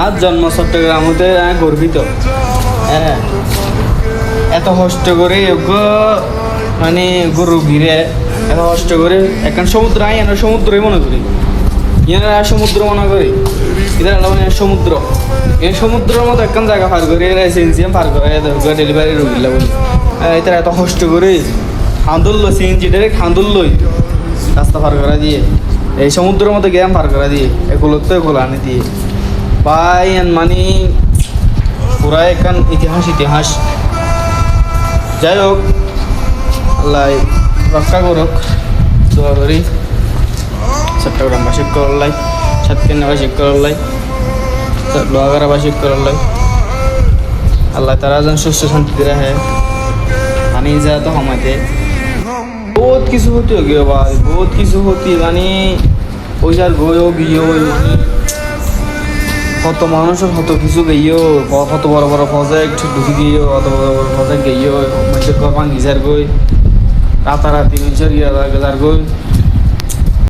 আর জন্ম চট্টগ্রাম হতে গর্বিত। হ্যাঁ, এত কষ্ট করে মানে গরু ঘিরে এত কষ্ট করে এখন সমুদ্র আই এনার সমুদ্রই মনে করি, এনারা সমুদ্র মনে করি, এদের মানে সমুদ্র, এই সমুদ্রের মতো একখান জায়গা পার করে এরা সিএনজিএম পার করে ডেলিভারি রুগীলা বলি। এটার এত কষ্ট করে খান্দুল্লো সিএনজিটারে খান্দুল্লোই রাস্তা পার করা দিয়ে, এই সমুদ্রের মতো গ্যাম পার করা দিয়ে এগুলো তো এগুলো আনি দিয়ে ভাই মানে পুরা একখান ইতিহাস। যাই হোক, আল্লাহ রক্ষা করুক, দোয়া করি চট্টগ্রামবাসী করল্লাই, সাতক্ষীরাবাসী করল্লাই, লোহাগাড়াবাসী করল্লাই, আল্লাহ তারা যেন সুস্থ শান্তিতে রাখে। পানি যা তো সময়তে বহুত কিছু হতে গিয়ে ভাই, বহুত কিছু হতি মানে পয়সার গইও গিয়েও মানে কত মানুষের কত কিছু গইও, কত বড় বড় প্রজেক্ট ঢুকি গিয়েও, কত বড় বড় প্রজেক্ট গইও, মানুষের ঘর ভাঙি যার গই, রাতারাতি মানুষের গিয়ে যার গই।